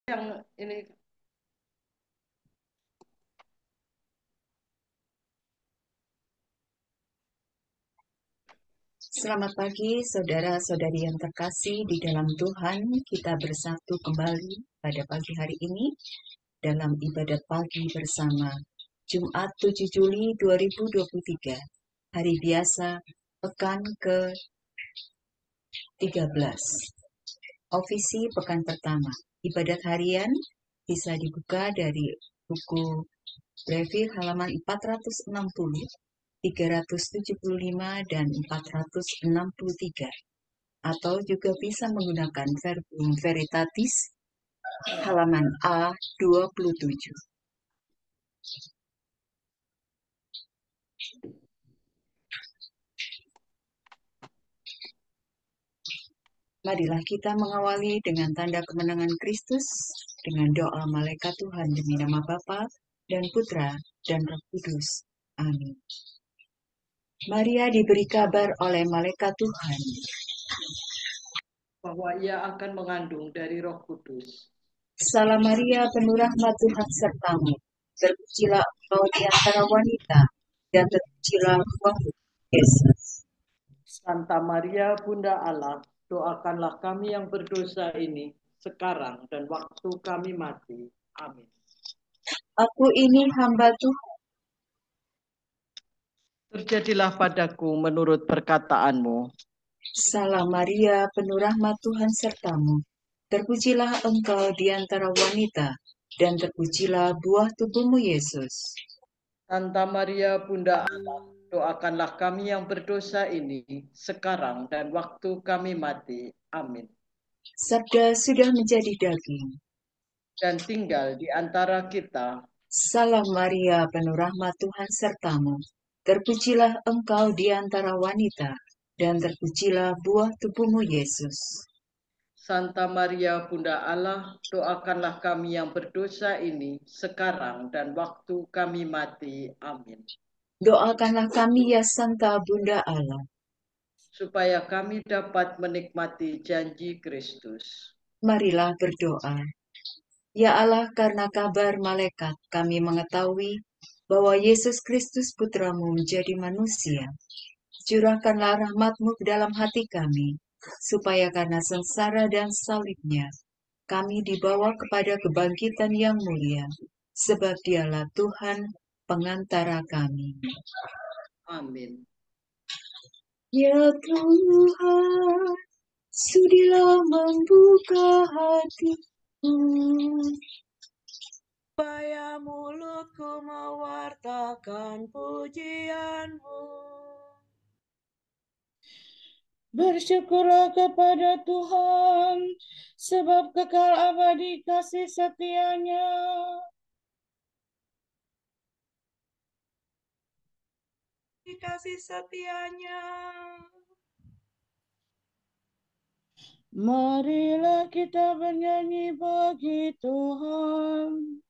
yang ini. Selamat pagi, saudara-saudari yang terkasih di dalam Tuhan. Kita bersatu kembali pada pagi hari ini dalam ibadat pagi bersama Jumat 7 Juli 2023, hari biasa, pekan ke-13. Ofisi pekan pertama. Ibadat harian bisa dibuka dari buku Brevir halaman 460, 375, dan 463. Atau juga bisa menggunakan Verbum Veritatis halaman A27. Marilah kita mengawali dengan tanda kemenangan Kristus, dengan doa malaikat Tuhan demi nama Bapa dan Putra dan Roh Kudus. Amin. Maria diberi kabar oleh malaikat Tuhan Bahwa ia akan mengandung dari Roh Kudus. Salam Maria, penuh rahmat Tuhan sertamu. Terpujilah engkau di antara wanita, dan terpujilah buahmu, Yesus. Santa Maria, Bunda Allah, doakanlah kami yang berdosa ini sekarang dan waktu kami mati. Amin. Aku ini hamba Tuhan. Terjadilah padaku menurut perkataanmu. Salam Maria, penuh rahmat Tuhan sertamu. Terpujilah engkau di antara wanita, dan terpujilah buah tubuhmu, Yesus. Santa Maria, Bunda Allah, doakanlah kami yang berdosa ini sekarang dan waktu kami mati. Amin. Sabda sudah menjadi daging dan tinggal di antara kita. Salam Maria, penuh rahmat Tuhan sertamu. Terpujilah engkau di antara wanita, dan terpujilah buah tubuhmu, Yesus. Santa Maria, Bunda Allah, doakanlah kami yang berdosa ini sekarang dan waktu kami mati. Amin. Doakanlah kami ya Santa Bunda Allah, supaya kami dapat menikmati janji Kristus. Marilah berdoa. Ya Allah, karena kabar malaikat kami mengetahui bahwa Yesus Kristus Putramu menjadi manusia. Curahkanlah rahmat-Mu ke dalam hati kami, supaya karena sengsara dan salibnya, kami dibawa kepada kebangkitan yang mulia, sebab Dialah Tuhan pengantara kami. Amin. Ya Tuhan, sudilah membuka hatiku, supaya mulutku mewartakan pujian-Mu. Bersyukurlah kepada Tuhan, sebab kekal abadi kasih setia-Nya. Kasih setia-Nya. Marilah kita bernyanyi bagi Tuhan,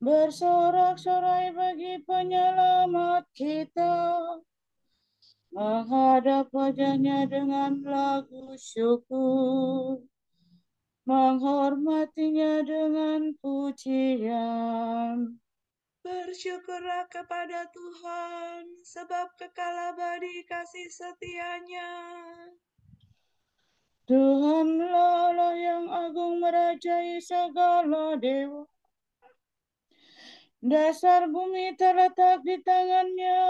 bersorak-sorai bagi penyelamat kita, menghadap wajah-Nya dengan lagu syukur, menghormati-Nya dengan pujian. Bersyukurlah kepada Tuhan, sebab kekal abadi kasih setia-Nya. Tuhanlah Allah yang agung merajai segala dewa. Dasar bumi terletak di tangan-Nya,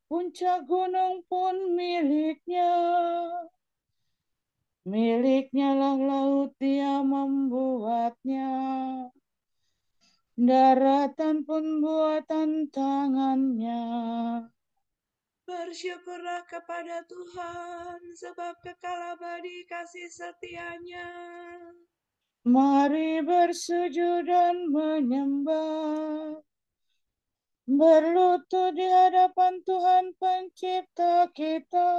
puncak gunung pun milik-Nya. Milik-Nya lah laut, Dia membuatnya. Daratan pun buatan tangan-Nya. Bersyukurlah kepada Tuhan, sebab kekal abadi kasih setia-Nya. Mari bersujud dan menyembah, berlutut di hadapan Tuhan pencipta kita.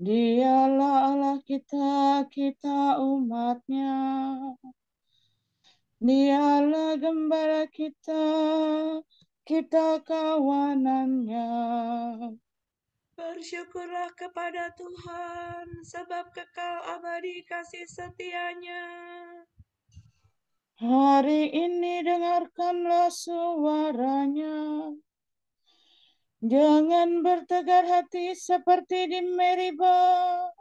Dialah Allah kita, kita umat-Nya. Dialah gembala kita, kita kawanan-Nya. Bersyukurlah kepada Tuhan, sebab kekal abadi kasih setia-Nya. Hari ini dengarkanlah suaranya. Jangan bertegar hati seperti di Meribah,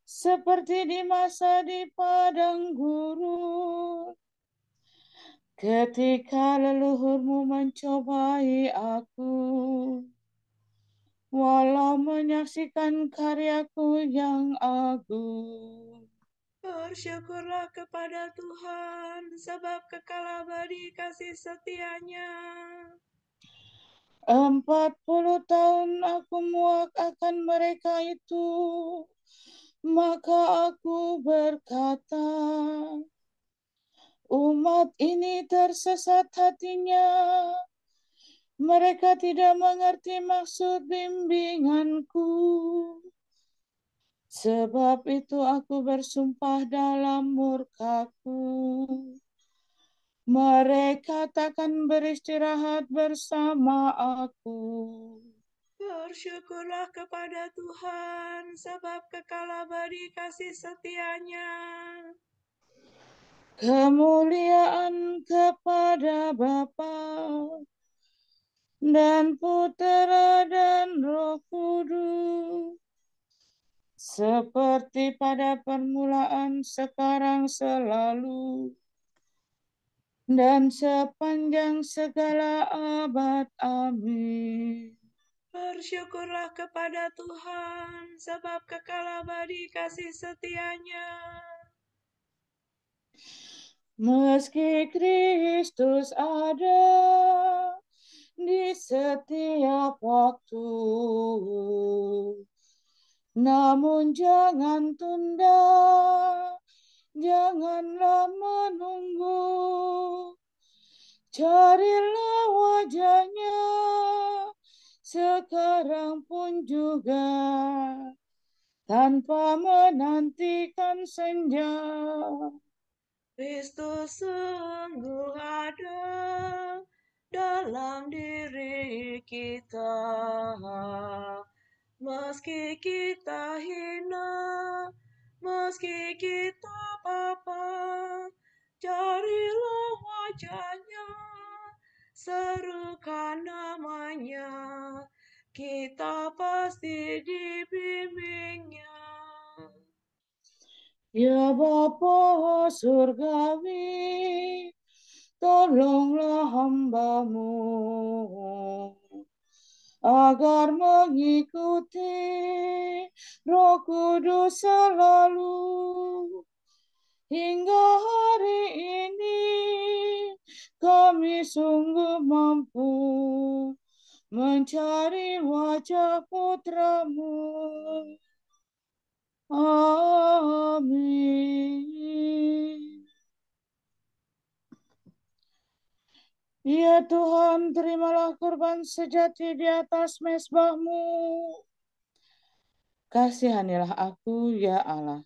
seperti di masa di padang gurun. Ketika leluhurmu mencobai aku, walau menyaksikan karyaku yang agung. Bersyukurlah kepada Tuhan, sebab kekal abadi kasih setia-Nya. 40 tahun aku muak akan mereka itu, maka aku berkata, umat ini tersesat hatinya, mereka tidak mengerti maksud bimbinganku. Sebab itu aku bersumpah dalam murkaku, mereka takkan beristirahat bersama aku. Bersyukurlah kepada Tuhan, sebab kekal abadi kasih setia-Nya. Kemuliaan kepada Bapa dan Putera dan Roh Kudus, seperti pada permulaan, sekarang, selalu, dan sepanjang segala abad. Amin. Bersyukurlah kepada Tuhan, sebab kekal abadi kasih setia-Nya. Meski Kristus ada di setiap waktu, namun jangan tunda, janganlah menunggu. Carilah wajahnya sekarang pun juga, tanpa menantikan senja. Kristus sungguh ada dalam diri kita, meski kita hina, meski kita apa, carilah wajahnya, serukan namanya, kita pasti dibimbingnya. Ya Bapa Surgawi, tolonglah hamba-Mu agar mengikuti Roh Kudus selalu hingga hari ini kami sungguh mampu mencari wajah Putra-Mu. Amin. Ya Tuhan, terimalah kurban sejati di atas mezbah-Mu. Kasihanilah aku, ya Allah.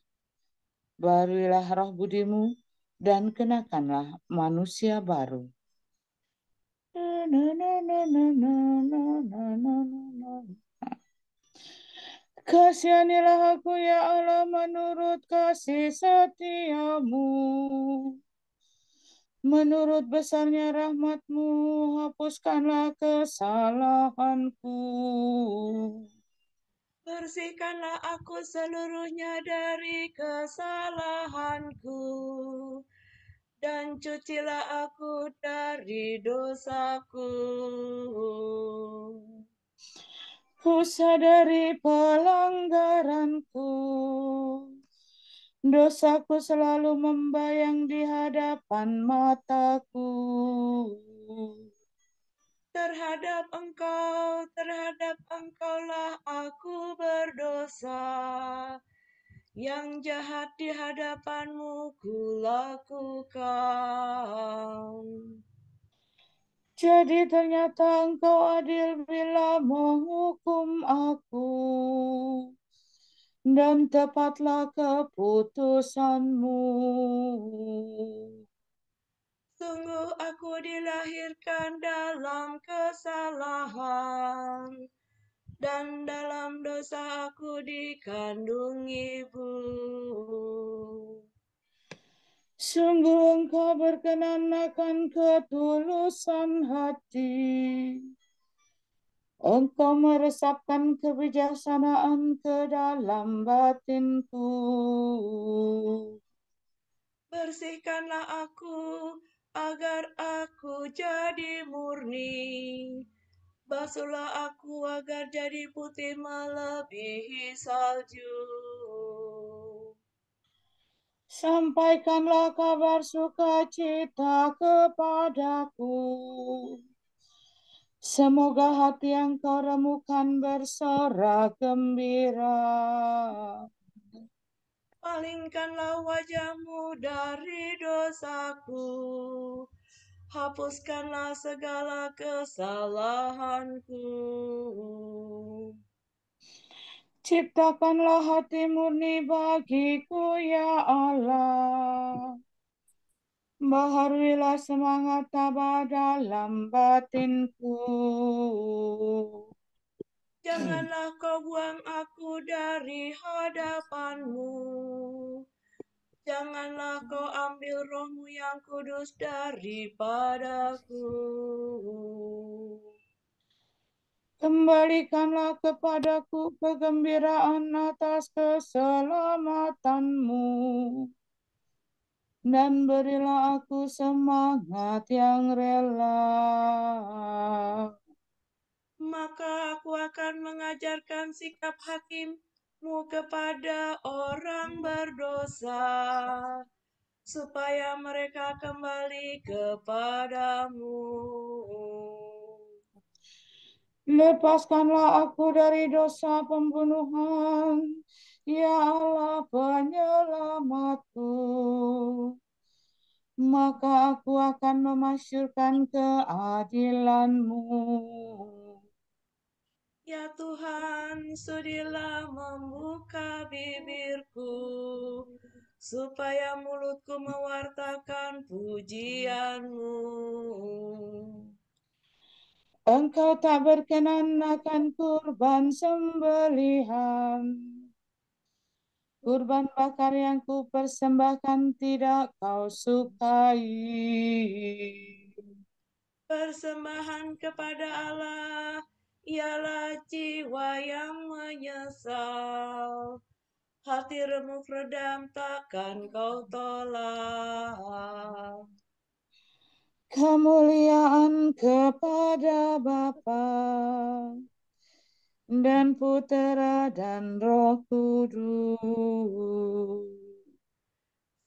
Baruilah roh budi-Mu dan kenakanlah manusia baru. Kasihanilah aku, ya Allah, menurut kasih setia-Mu. Menurut besarnya rahmat-Mu, hapuskanlah kesalahanku. Bersihkanlah aku seluruhnya dari kesalahanku, dan cucilah aku dari dosaku. Ku sadari pelanggaranku, dosaku selalu membayang di hadapan mataku. Terhadap Engkaulah aku berdosa, yang jahat di hadapan-Mu kulakukan. Jadi ternyata Engkau adil bila menghukum aku, dan tepatlah keputusan-Mu. Sungguh aku dilahirkan dalam kesalahan, dan dalam dosa aku dikandung ibu. Sungguh Engkau berkenan akan ketulusan hati. Engkau meresapkan kebijaksanaan ke dalam batinku. Bersihkanlah aku, agar aku jadi murni. Basuhlah aku agar jadi putih melebihi salju. Sampaikanlah kabar sukacita kepadaku. Semoga hati yang kau remukan bersorak gembira. Palingkanlah wajahmu dari dosaku. Hapuskanlah segala kesalahanku. Ciptakanlah hati murni bagiku, ya Allah. Baharuilah semangat tabah dalam batinku. Janganlah kau buang aku dari hadapanmu. Janganlah kau ambil rohmu yang kudus daripadaku. Kembalikanlah kepadaku kegembiraan atas keselamatanmu. Dan berilah aku semangat yang rela. Maka aku akan mengajarkan sikap hakimmu kepada orang berdosa, supaya mereka kembali kepadamu. Lepaskanlah aku dari dosa pembunuhan, ya Allah penyelamatku. Maka aku akan memasyurkan keadilan-Mu. Ya Tuhan, sudilah membuka bibirku, supaya mulutku mewartakan pujian-Mu. Engkau tak berkenan akan kurban sembelihan. Kurban bakar yang kupersembahkan tidak kau sukai. Persembahan kepada Allah ialah jiwa yang menyesal. Hati remuk redam takkan kau tolak. Kemuliaan kepada Bapa dan Putera dan Roh Kudus.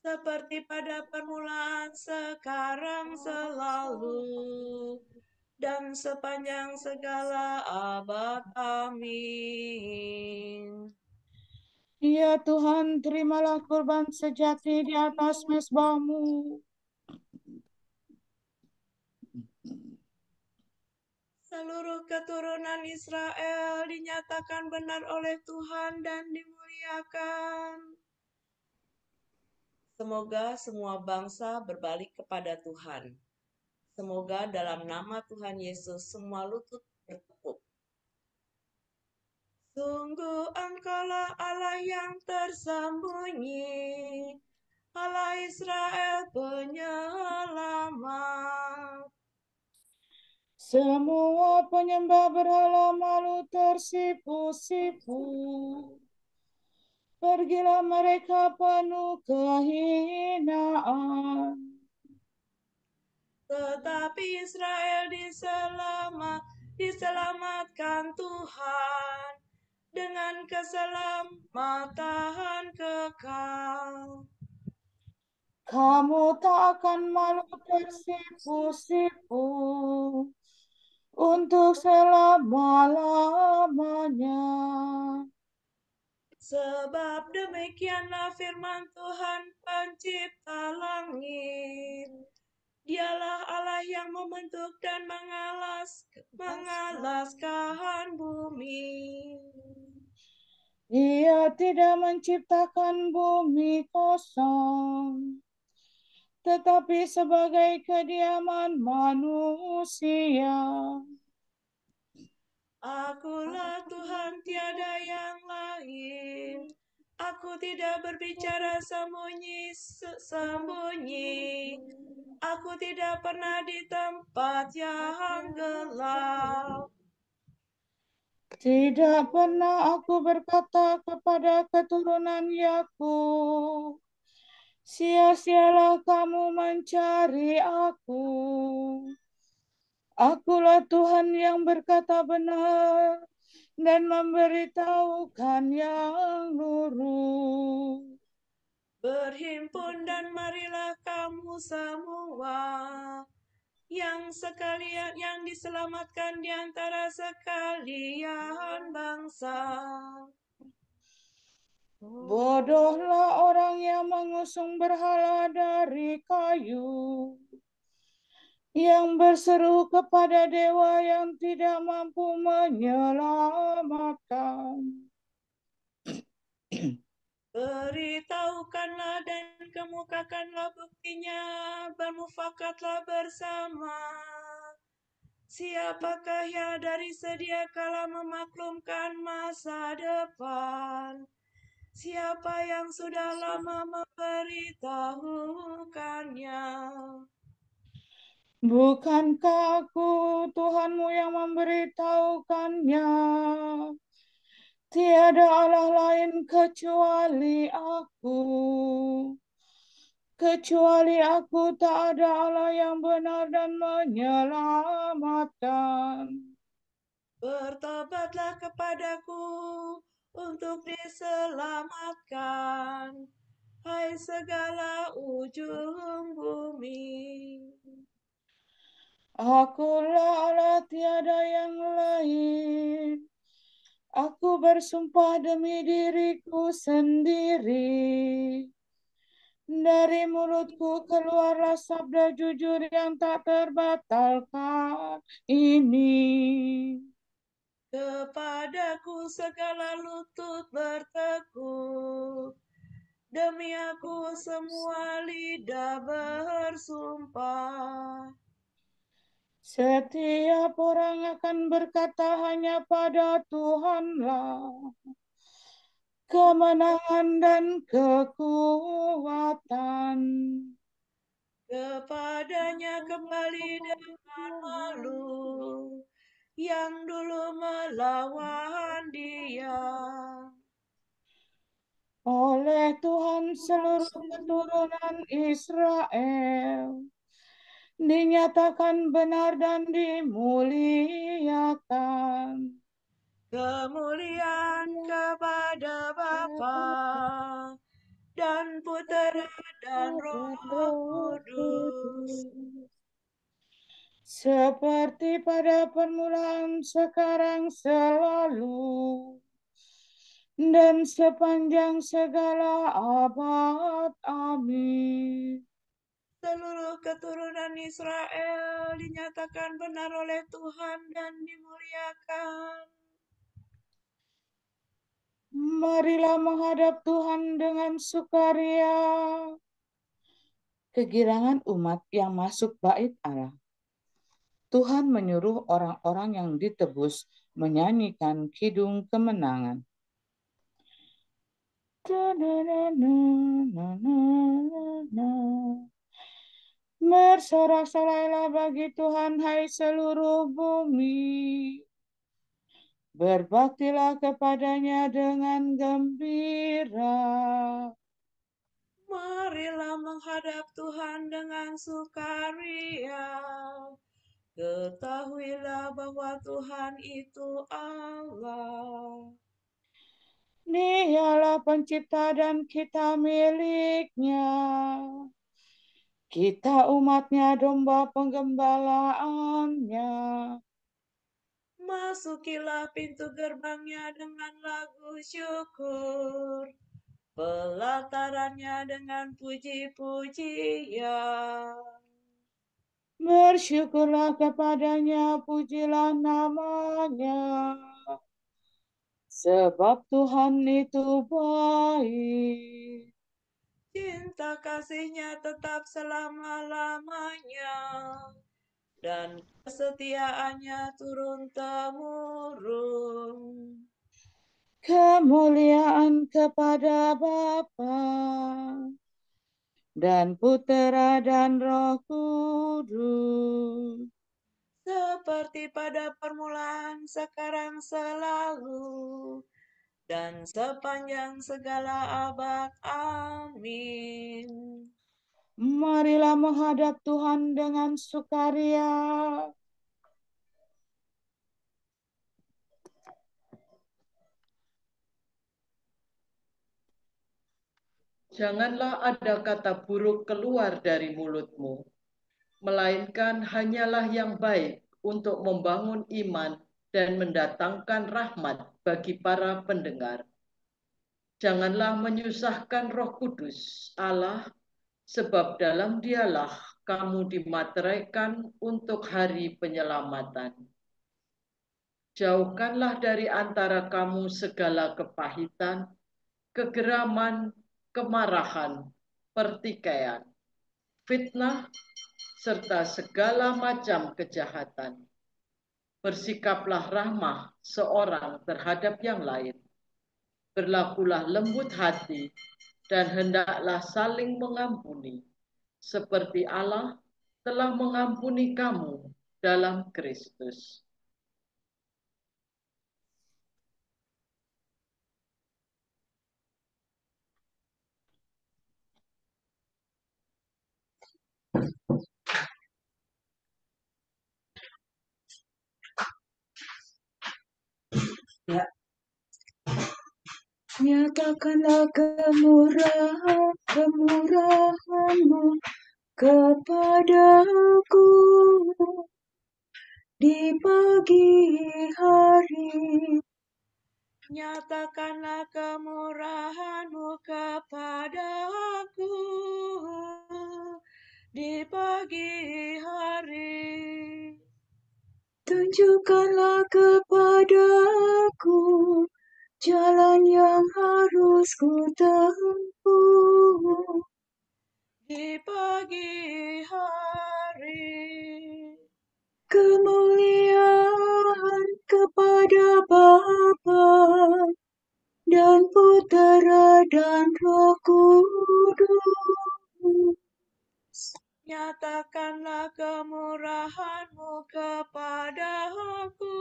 Seperti pada permulaan, sekarang, selalu, dan sepanjang segala abad. Amin. Ya Tuhan, terimalah kurban sejati di atas mezbah-Mu. Seluruh keturunan Israel dinyatakan benar oleh Tuhan dan dimuliakan. Semoga semua bangsa berbalik kepada Tuhan. Semoga dalam nama Tuhan Yesus semua lutut bertekuk. Sungguh Engkaulah Allah yang tersembunyi, Allah Israel penyelamat. Semua penyembah berhala malu tersipu-sipu. Pergilah mereka penuh kehinaan. Tetapi Israel diselamatkan Tuhan dengan keselamatan kekal. Kamu tak akan malu tersipu-sipu untuk selama-lamanya. Sebab demikianlah firman Tuhan pencipta langit. Dialah Allah yang membentuk dan mengalaskan bumi. Ia tidak menciptakan bumi kosong, tetapi sebagai kediaman manusia. Akulah Tuhan, tiada yang lain. Aku tidak berbicara sembunyi-sembunyi. Aku tidak pernah di tempat yang gelap. Tidak pernah aku berkata kepada keturunan Yakub, sia-sialah kamu mencari aku. Akulah Tuhan yang berkata benar dan memberitahukan yang lurus. Berhimpun dan marilah kamu semua yang diselamatkan di antara sekalian bangsa. Bodohlah orang yang mengusung berhala dari kayu, yang berseru kepada dewa yang tidak mampu menyelamatkan. Beritahukanlah dan kemukakanlah buktinya, bermufakatlah bersama. Siapakah yang dari sedia kala memaklumkan masa depan? Siapa yang sudah lama memberitahukannya? Bukankah aku Tuhanmu yang memberitahukannya? Tiada Allah lain kecuali aku. Kecuali aku tak ada Allah yang benar dan menyelamatkan. Bertobatlah kepadaku untuk diselamatkan, hai segala ujung bumi. Akulah Allah, tiada yang lain. Aku bersumpah demi diriku sendiri. Dari mulutku keluarlah sabda jujur yang tak terbatalkan ini. Kepadaku segala lutut bertekuk, demi aku semua lidah bersumpah. Setiap orang akan berkata hanya pada Tuhanlah kemenangan dan kekuatan. Kepadanya kembali dengan malu, yang dulu melawan Dia. Oleh Tuhan seluruh keturunan Israel dinyatakan benar dan dimuliakan. Kemuliaan kepada Bapa dan Putera dan Roh Kudus. Seperti pada permulaan, sekarang, selalu, dan sepanjang segala abad. Amin. Seluruh keturunan Israel dinyatakan benar oleh Tuhan dan dimuliakan. Marilah menghadap Tuhan dengan sukaria. Kegirangan umat yang masuk bait Allah. Tuhan menyuruh orang-orang yang ditebus menyanyikan kidung kemenangan. Bersorak-sorailah bagi Tuhan, hai seluruh bumi. Berbaktilah kepadanya dengan gembira. Marilah menghadap Tuhan dengan sukaria. Ketahuilah bahwa Tuhan itu Allah. Dialah pencipta dan kita miliknya. Kita umatnya, domba penggembalaannya. Masukilah pintu gerbangnya dengan lagu syukur, pelatarannya dengan puji-pujian. Bersyukurlah kepadanya, pujilah namanya. Sebab Tuhan itu baik. Cinta kasihnya tetap selama-lamanya, dan kesetiaannya turun-temurun. Kemuliaan kepada Bapa dan Putera dan Roh Kudus, seperti pada permulaan, sekarang, selalu, dan sepanjang segala abad. Amin. Marilah menghadap Tuhan dengan sukaria. Janganlah ada kata buruk keluar dari mulutmu, melainkan hanyalah yang baik untuk membangun iman dan mendatangkan rahmat bagi para pendengar. Janganlah menyusahkan Roh Kudus Allah, sebab dalam Dialah kamu dimateraikan untuk hari penyelamatan. Jauhkanlah dari antara kamu segala kepahitan, kegeraman, kemarahan, pertikaian, fitnah, serta segala macam kejahatan. Bersikaplah ramah seorang terhadap yang lain. Berlakulah lembut hati dan hendaklah saling mengampuni, seperti Allah telah mengampuni kamu dalam Kristus. Ya. Nyatakanlah kemurahan-Mu kepadaku di pagi hari. Nyatakanlah kemurahan-Mu kepadaku di pagi hari. Tunjukkanlah kepadaku jalan yang harus ku tempuh di pagi hari. Kemuliaan kepada Bapa dan Putera dan Roh Kudus. Nyatakanlah kemurahan-Mu kepadaku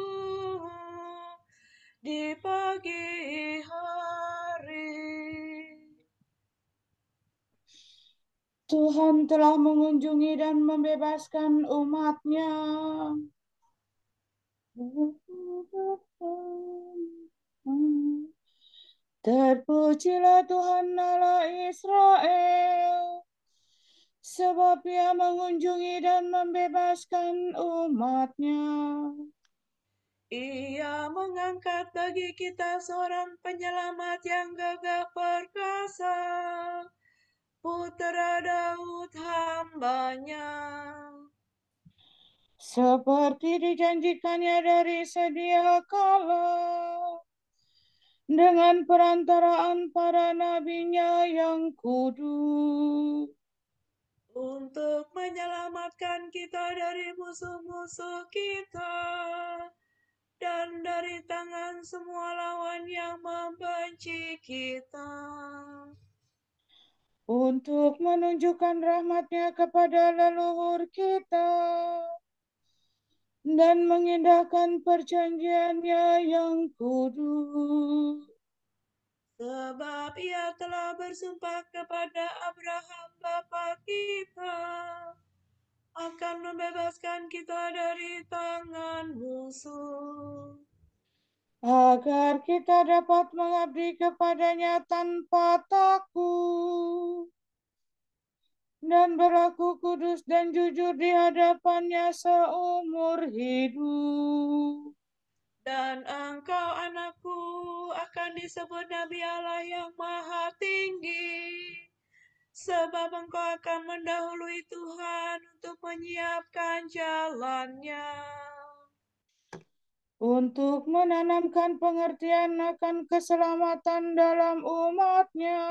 di pagi hari. Tuhan telah mengunjungi dan membebaskan umat-Nya. Terpujilah Tuhan Allah Israel, sebab Ia mengunjungi dan membebaskan umat-Nya. Ia mengangkat bagi kita seorang penyelamat yang gagah perkasa, Putra Daud hamba-Nya. Seperti dijanjikannya dari sedia kala, dengan perantaraan para nabi-Nya yang kudus, untuk menyelamatkan kita dari musuh-musuh kita dan dari tangan semua lawan yang membenci kita, untuk menunjukkan rahmat-Nya kepada leluhur kita dan mengindahkan perjanjian-Nya yang kudus. sebab Ia telah bersumpah kepada Abraham bapa kita akan membebaskan kita dari tangan musuh, agar kita dapat mengabdi kepada-Nya tanpa takut dan berlaku kudus dan jujur di hadapan-Nya seumur hidup. dan engkau, anakku, akan disebut Nabi Allah yang Maha Tinggi, sebab engkau akan mendahului Tuhan untuk menyiapkan jalan-Nya, untuk menanamkan pengertian akan keselamatan dalam umat-Nya,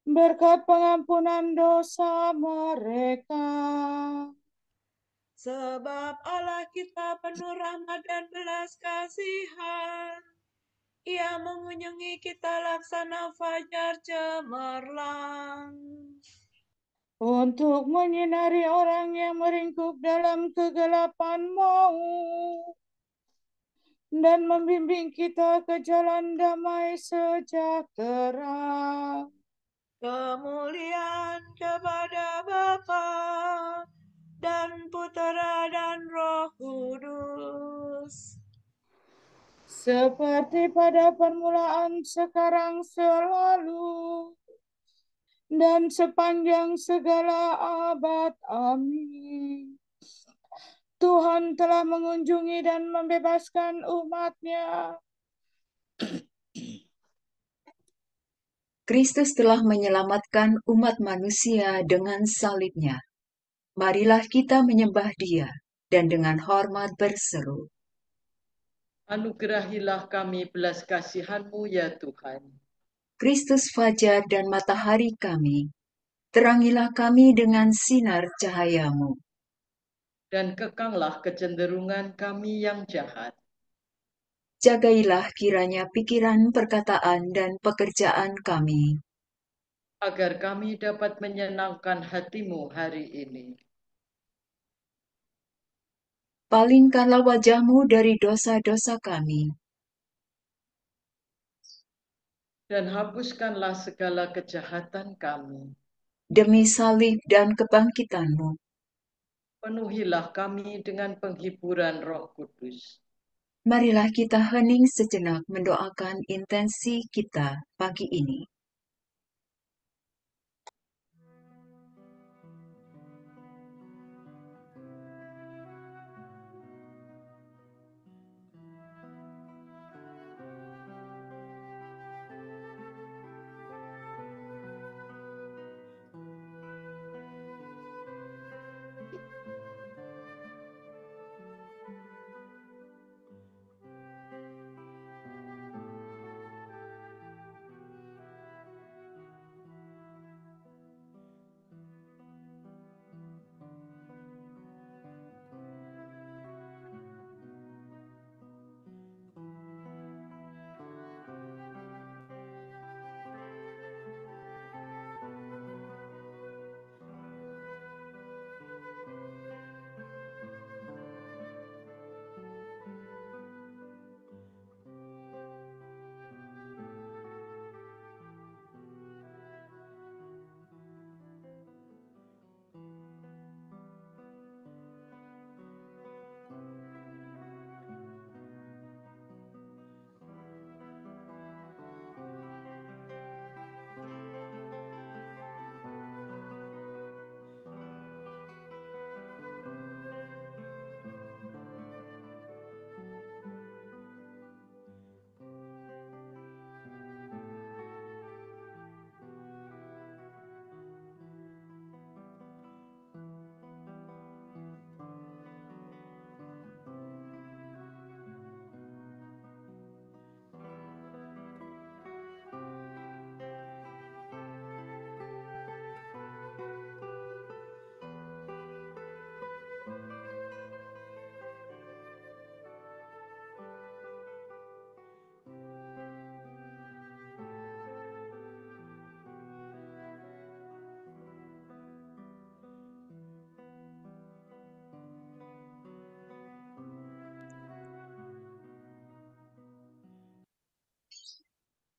berkat pengampunan dosa mereka. sebab Allah kita penuh rahmat dan belas kasihan, Ia mengunjungi kita laksana fajar cemerlang. Untuk menyinari orang yang meringkuk dalam kegelapan maut dan membimbing kita ke jalan damai sejahtera. Kemuliaan kepada Bapa dan Putera dan Roh Kudus. Seperti pada permulaan, sekarang, selalu, dan sepanjang segala abad. Amin. Tuhan telah mengunjungi dan membebaskan umat-Nya. Kristus telah menyelamatkan umat manusia dengan salib-Nya. Marilah kita menyembah Dia dan dengan hormat berseru. Anugerahilah kami belas kasihan-Mu ya Tuhan. Kristus fajar dan matahari kami, terangilah kami dengan sinar cahaya-Mu. Dan kekanglah kecenderungan kami yang jahat. Jagailah kiranya pikiran, perkataan, dan pekerjaan kami, agar kami dapat menyenangkan hati-Mu hari ini. palingkanlah wajah-Mu dari dosa-dosa kami, Dan hapuskanlah segala kejahatan kami. demi salib dan kebangkitan-Mu. Penuhilah kami dengan penghiburan Roh Kudus. Marilah kita hening sejenak mendoakan intensi kita pagi ini.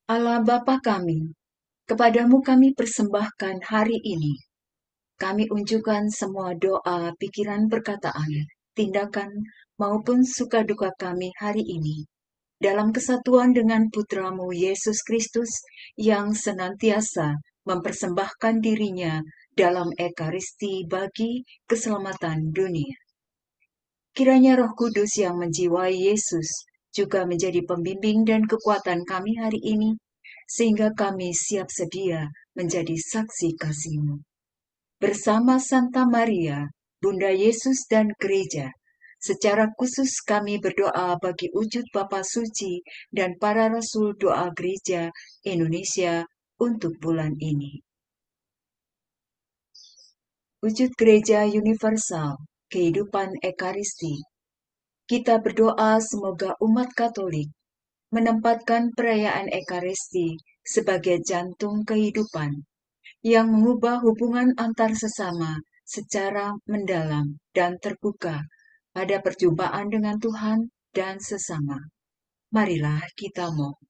Allah Bapa kami, kepadamu kami persembahkan hari ini. Kami unjukkan semua doa, pikiran, perkataan, tindakan, maupun suka duka kami hari ini, dalam kesatuan dengan Putramu Yesus Kristus yang senantiasa mempersembahkan dirinya dalam Ekaristi bagi keselamatan dunia. Kiranya Roh Kudus yang menjiwai Yesus juga menjadi pembimbing dan kekuatan kami hari ini, sehingga kami siap sedia menjadi saksi kasih-Mu. Bersama Santa Maria, Bunda Yesus dan Gereja, secara khusus kami berdoa bagi wujud Bapa Suci dan para Rasul Doa Gereja Indonesia untuk bulan ini. Wujud Gereja Universal, kehidupan Ekaristi. Kita berdoa semoga umat Katolik menempatkan perayaan Ekaristi sebagai jantung kehidupan yang mengubah hubungan antar sesama secara mendalam dan terbuka pada perjumpaan dengan Tuhan dan sesama. Marilah kita mohon.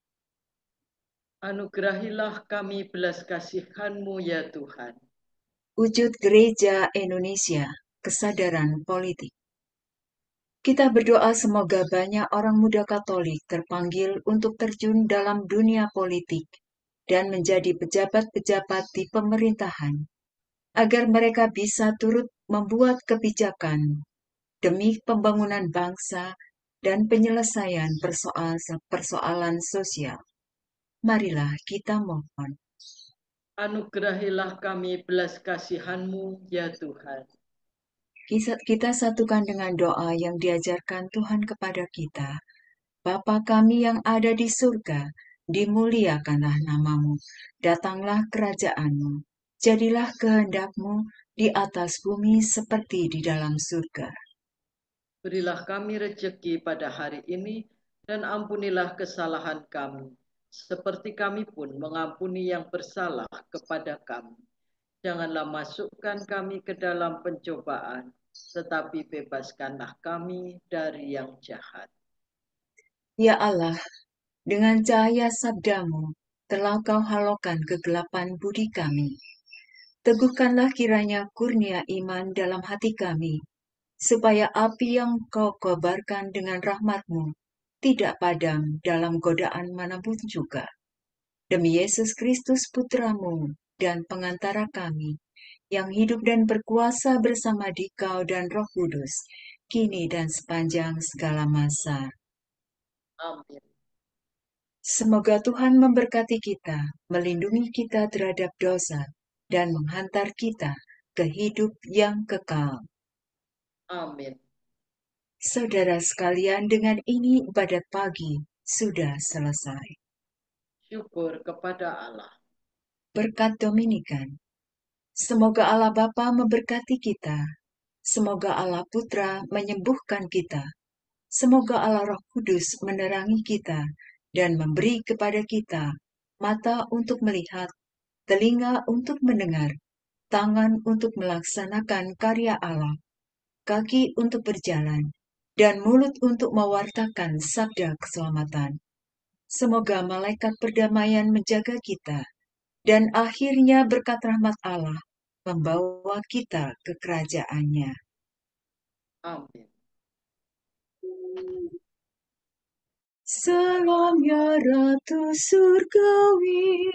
Anugerahilah kami belas kasihan-Mu ya Tuhan. Wujud Gereja Indonesia, kesadaran politik. Kita berdoa semoga banyak orang muda Katolik terpanggil untuk terjun dalam dunia politik dan menjadi pejabat-pejabat di pemerintahan, agar mereka bisa turut membuat kebijakan demi pembangunan bangsa dan penyelesaian persoalan sosial. Marilah kita mohon. Anugerahilah kami belas kasihan-Mu ya Tuhan. Kita satukan dengan doa yang diajarkan Tuhan kepada kita. Bapa kami yang ada di surga, dimuliakanlah nama-Mu. Datanglah kerajaan-Mu. Jadilah kehendak-Mu di atas bumi seperti di dalam surga. Berilah kami rejeki pada hari ini, dan ampunilah kesalahan kami, seperti kami pun mengampuni yang bersalah kepada kami. Janganlah masukkan kami ke dalam pencobaan, tetapi bebaskanlah kami dari yang jahat. Ya Allah, dengan cahaya sabda-Mu, telah Kau halokan kegelapan budi kami. Teguhkanlah kiranya kurnia iman dalam hati kami, supaya api yang Kau kobarkan dengan rahmat-Mu tidak padam dalam godaan manapun juga. Demi Yesus Kristus Putra-Mu dan pengantara kami, yang hidup dan berkuasa bersama Dikau dan Roh Kudus, kini dan sepanjang segala masa. Amin. Semoga Tuhan memberkati kita, melindungi kita terhadap dosa, dan menghantar kita ke hidup yang kekal. Amin. Saudara sekalian, dengan ini ibadat pagi sudah selesai. Syukur kepada Allah. Berkat Dominikan. Semoga Allah Bapa memberkati kita. Semoga Allah Putra menyembuhkan kita. Semoga Allah Roh Kudus menerangi kita dan memberi kepada kita mata untuk melihat, telinga untuk mendengar, tangan untuk melaksanakan karya Allah, kaki untuk berjalan, dan mulut untuk mewartakan sabda keselamatan. Semoga malaikat perdamaian menjaga kita, dan akhirnya berkat rahmat Allah membawa kita ke kerajaan-Nya. Amin. Salamnya Ratu Surgawi,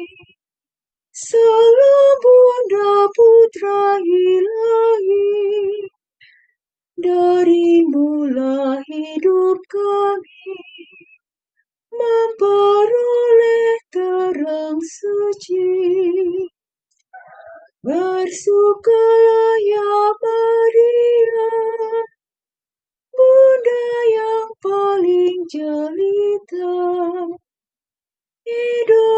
salam Bunda Putra Ilahi, darimu-lah hidup kami, memperoleh terang suci. Bersukalah ya Maria, Bunda yang paling jelita, hidup